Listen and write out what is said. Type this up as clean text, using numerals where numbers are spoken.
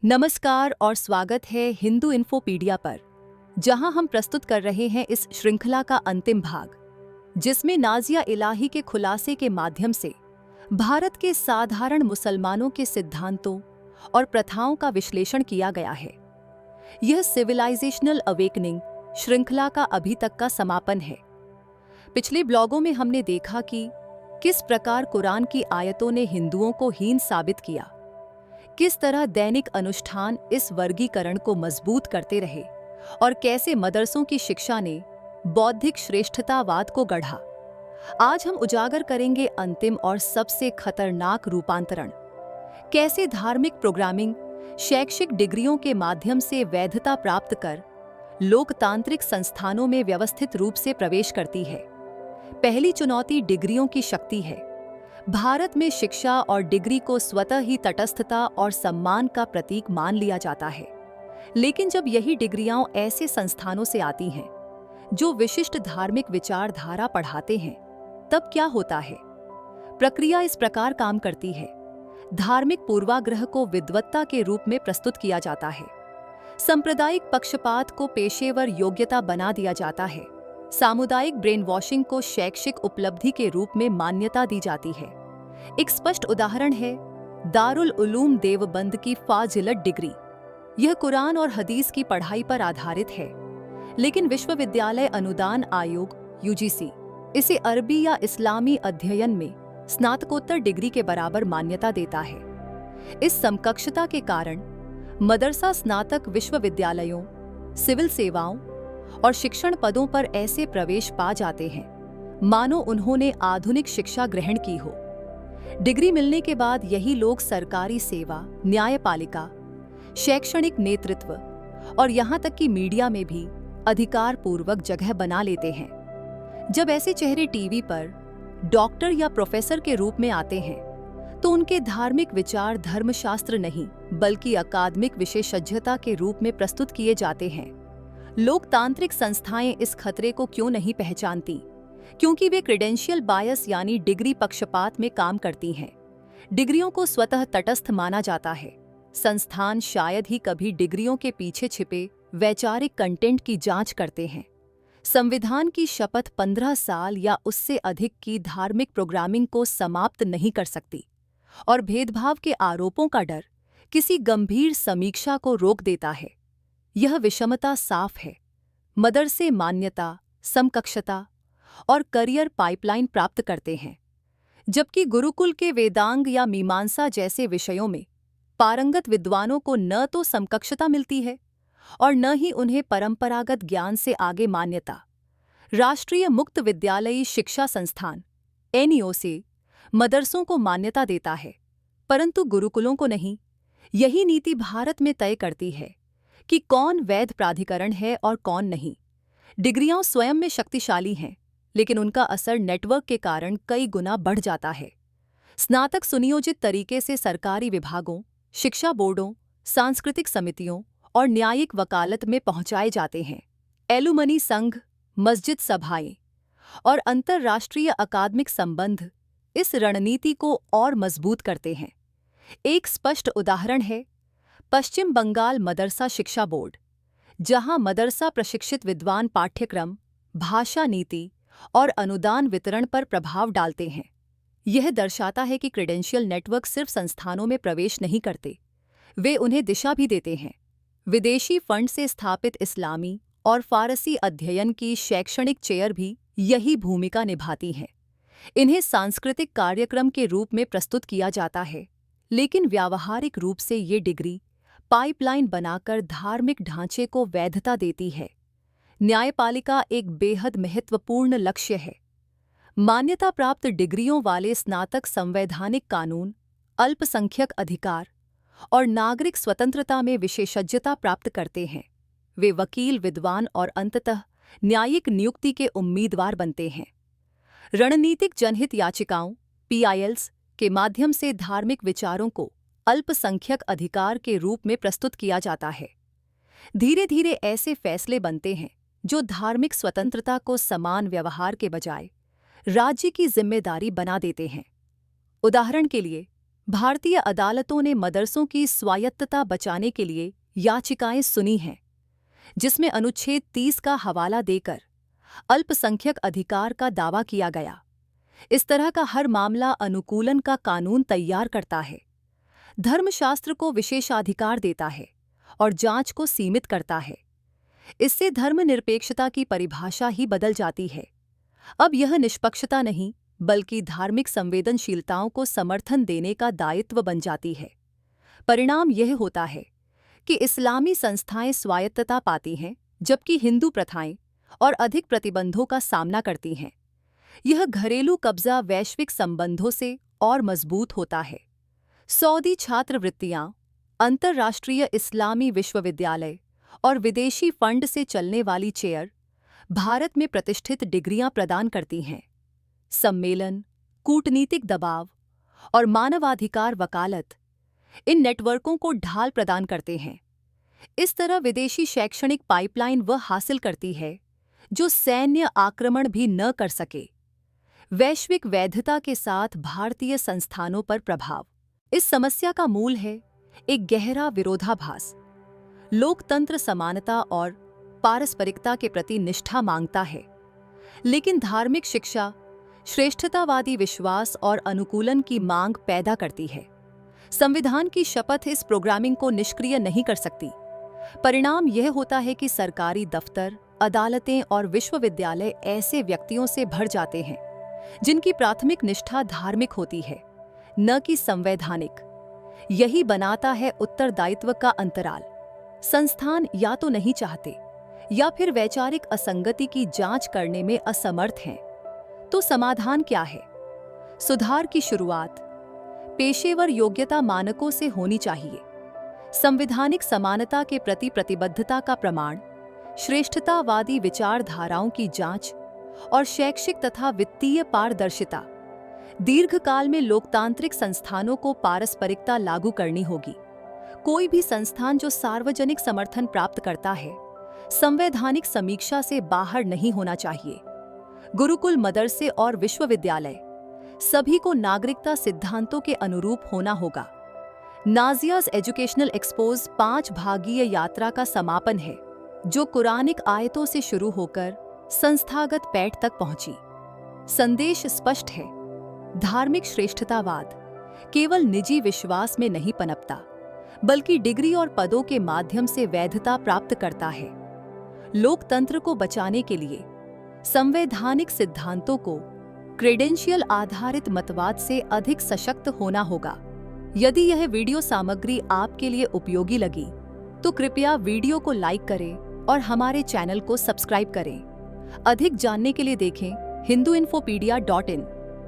नमस्कार और स्वागत है हिंदू इन्फोपीडिया पर, जहां हम प्रस्तुत कर रहे हैं इस श्रृंखला का अंतिम भाग, जिसमें नाजिया इलाही के खुलासे के माध्यम से भारत के साधारण मुसलमानों के सिद्धांतों और प्रथाओं का विश्लेषण किया गया है। यह सिविलाइजेशनल अवेकनिंग श्रृंखला का अभी तक का समापन है। पिछले ब्लॉगों में हमने देखा कि किस प्रकार कुरान की आयतों ने हिंदुओं को हीन साबित किया, किस तरह दैनिक अनुष्ठान इस वर्गीकरण को मजबूत करते रहे और कैसे मदरसों की शिक्षा ने बौद्धिक श्रेष्ठतावाद को गढ़ा। आज हम उजागर करेंगे अंतिम और सबसे खतरनाक रूपांतरण, कैसे धार्मिक प्रोग्रामिंग शैक्षिक डिग्रियों के माध्यम से वैधता प्राप्त कर लोकतांत्रिक संस्थानों में व्यवस्थित रूप से प्रवेश करती है। पहली चुनौती डिग्रियों की शक्ति है। भारत में शिक्षा और डिग्री को स्वतः ही तटस्थता और सम्मान का प्रतीक मान लिया जाता है, लेकिन जब यही डिग्रियां ऐसे संस्थानों से आती हैं जो विशिष्ट धार्मिक विचारधारा पढ़ाते हैं, तब क्या होता है? प्रक्रिया इस प्रकार काम करती है। धार्मिक पूर्वाग्रह को विद्वत्ता के रूप में प्रस्तुत किया जाता है। सांप्रदायिक पक्षपात को पेशेवर योग्यता बना दिया जाता है। सामुदायिक ब्रेन वॉशिंग को शैक्षिक उपलब्धि के रूप में मान्यता दी जाती है। एक स्पष्ट उदाहरण है दारुल उलूम देवबंद की फाजिलत डिग्री। यह कुरान और हदीस की पढ़ाई पर आधारित है, लेकिन विश्वविद्यालय अनुदान आयोग (यूजीसी) इसे अरबी या इस्लामी अध्ययन में स्नातकोत्तर डिग्री के बराबर मान्यता देता है। इस समकक्षता के कारण मदरसा स्नातक विश्वविद्यालयों, सिविल सेवाओं और शिक्षण पदों पर ऐसे प्रवेश पा जाते हैं मानो उन्होंने आधुनिक शिक्षा ग्रहण की हो। डिग्री मिलने के बाद यही लोग सरकारी सेवा, न्यायपालिका, शैक्षणिक नेतृत्व और यहाँ तक कि मीडिया में भी अधिकारपूर्वक जगह बना लेते हैं। जब ऐसे चेहरे टीवी पर डॉक्टर या प्रोफेसर के रूप में आते हैं, तो उनके धार्मिक विचार धर्मशास्त्र नहीं बल्कि अकादमिक विशेषज्ञता के रूप में प्रस्तुत किए जाते हैं। लोकतांत्रिक संस्थाएं इस खतरे को क्यों नहीं पहचानती? क्योंकि वे क्रेडेंशियल बायस यानी डिग्री पक्षपात में काम करती हैं। डिग्रियों को स्वतः तटस्थ माना जाता है। संस्थान शायद ही कभी डिग्रियों के पीछे छिपे वैचारिक कंटेंट की जांच करते हैं। संविधान की शपथ 15 साल या उससे अधिक की धार्मिक प्रोग्रामिंग को समाप्त नहीं कर सकती, और भेदभाव के आरोपों का डर किसी गंभीर समीक्षा को रोक देता है। यह विषमता साफ है। मदरसे मान्यता, समकक्षता और करियर पाइपलाइन प्राप्त करते हैं, जबकि गुरुकुल के वेदांग या मीमांसा जैसे विषयों में पारंगत विद्वानों को न तो समकक्षता मिलती है और न ही उन्हें परंपरागत ज्ञान से आगे मान्यता। राष्ट्रीय मुक्त विद्यालयी शिक्षा संस्थान (एनईओ) से मदरसों को मान्यता देता है, परंतु गुरुकुलों को नहीं। यही नीति भारत में तय करती है कि कौन वैध प्राधिकरण है और कौन नहीं। डिग्रियां स्वयं में शक्तिशाली हैं, लेकिन उनका असर नेटवर्क के कारण कई गुना बढ़ जाता है। स्नातक सुनियोजित तरीके से सरकारी विभागों, शिक्षा बोर्डों, सांस्कृतिक समितियों और न्यायिक वकालत में पहुंचाए जाते हैं। एलुमनी संघ, मस्जिद सभाएं और अंतर्राष्ट्रीय अकादमिक संबंध इस रणनीति को और मजबूत करते हैं। एक स्पष्ट उदाहरण है पश्चिम बंगाल मदरसा शिक्षा बोर्ड, जहां मदरसा प्रशिक्षित विद्वान पाठ्यक्रम, भाषा नीति और अनुदान वितरण पर प्रभाव डालते हैं। यह दर्शाता है कि क्रेडेंशियल नेटवर्क सिर्फ संस्थानों में प्रवेश नहीं करते, वे उन्हें दिशा भी देते हैं। विदेशी फंड से स्थापित इस्लामी और फारसी अध्ययन की शैक्षणिक चेयर भी यही भूमिका निभाती हैं। इन्हें सांस्कृतिक कार्यक्रम के रूप में प्रस्तुत किया जाता है, लेकिन व्यावहारिक रूप से ये डिग्री पाइपलाइन बनाकर धार्मिक ढांचे को वैधता देती है। न्यायपालिका एक बेहद महत्वपूर्ण लक्ष्य है। मान्यता प्राप्त डिग्रियों वाले स्नातक संवैधानिक कानून, अल्पसंख्यक अधिकार और नागरिक स्वतंत्रता में विशेषज्ञता प्राप्त करते हैं। वे वकील, विद्वान और अंततः न्यायिक नियुक्ति के उम्मीदवार बनते हैं। रणनीतिक जनहित याचिकाओं (PILs) के माध्यम से धार्मिक विचारों को अल्पसंख्यक अधिकार के रूप में प्रस्तुत किया जाता है। धीरे धीरे ऐसे फैसले बनते हैं जो धार्मिक स्वतंत्रता को समान व्यवहार के बजाय राज्य की जिम्मेदारी बना देते हैं। उदाहरण के लिए, भारतीय अदालतों ने मदरसों की स्वायत्तता बचाने के लिए याचिकाएं सुनी हैं, जिसमें अनुच्छेद 30 का हवाला देकर अल्पसंख्यक अधिकार का दावा किया गया। इस तरह का हर मामला अनुकूलन का कानून तैयार करता है, धर्मशास्त्र को विशेषाधिकार देता है और जांच को सीमित करता है। इससे धर्मनिरपेक्षता की परिभाषा ही बदल जाती है। अब यह निष्पक्षता नहीं, बल्कि धार्मिक संवेदनशीलताओं को समर्थन देने का दायित्व बन जाती है। परिणाम यह होता है कि इस्लामी संस्थाएं स्वायत्तता पाती हैं, जबकि हिंदू प्रथाएं और अधिक प्रतिबंधों का सामना करती हैं। यह घरेलू कब्जा वैश्विक संबंधों से और मजबूत होता है। सऊदी छात्रवृत्तियां, अंतर्राष्ट्रीय इस्लामी विश्वविद्यालय और विदेशी फंड से चलने वाली चेयर भारत में प्रतिष्ठित डिग्रियां प्रदान करती हैं। सम्मेलन, कूटनीतिक दबाव और मानवाधिकार वकालत इन नेटवर्कों को ढाल प्रदान करते हैं। इस तरह विदेशी शैक्षणिक पाइपलाइन वह हासिल करती है जो सैन्य आक्रमण भी न कर सके। वैश्विक वैधता के साथ भारतीय संस्थानों पर प्रभाव। इस समस्या का मूल है एक गहरा विरोधाभास। लोकतंत्र समानता और पारस्परिकता के प्रति निष्ठा मांगता है, लेकिन धार्मिक शिक्षा श्रेष्ठतावादी विश्वास और अनुकूलन की मांग पैदा करती है। संविधान की शपथ इस प्रोग्रामिंग को निष्क्रिय नहीं कर सकती। परिणाम यह होता है कि सरकारी दफ्तर, अदालतें और विश्वविद्यालय ऐसे व्यक्तियों से भर जाते हैं जिनकी प्राथमिक निष्ठा धार्मिक होती है, न कि संवैधानिक। यही बनाता है उत्तरदायित्व का अंतराल। संस्थान या तो नहीं चाहते या फिर वैचारिक असंगति की जांच करने में असमर्थ हैं। तो समाधान क्या है? सुधार की शुरुआत पेशेवर योग्यता मानकों से होनी चाहिए। संवैधानिक समानता के प्रति प्रतिबद्धता का प्रमाण, श्रेष्ठतावादी विचारधाराओं की जांच और शैक्षिक तथा वित्तीय पारदर्शिता। दीर्घकाल में लोकतांत्रिक संस्थानों को पारस्परिकता लागू करनी होगी। कोई भी संस्थान जो सार्वजनिक समर्थन प्राप्त करता है, संवैधानिक समीक्षा से बाहर नहीं होना चाहिए। गुरुकुल, मदरसे और विश्वविद्यालय सभी को नागरिकता सिद्धांतों के अनुरूप होना होगा। नाजियाज एजुकेशनल एक्सपोज 5 भागीय यात्रा का समापन है, जो कुरानिक आयतों से शुरू होकर संस्थागत पैठ तक पहुंची। संदेश स्पष्ट है, धार्मिक श्रेष्ठतावाद केवल निजी विश्वास में नहीं पनपता, बल्कि डिग्री और पदों के माध्यम से वैधता प्राप्त करता है। लोकतंत्र को बचाने के लिए संवैधानिक सिद्धांतों को क्रेडेंशियल आधारित मतवाद से अधिक सशक्त होना होगा। यदि यह वीडियो सामग्री आपके लिए उपयोगी लगी, तो कृपया वीडियो को लाइक करें और हमारे चैनल को सब्सक्राइब करें। अधिक जानने के लिए देखें hinduinfopedia.in।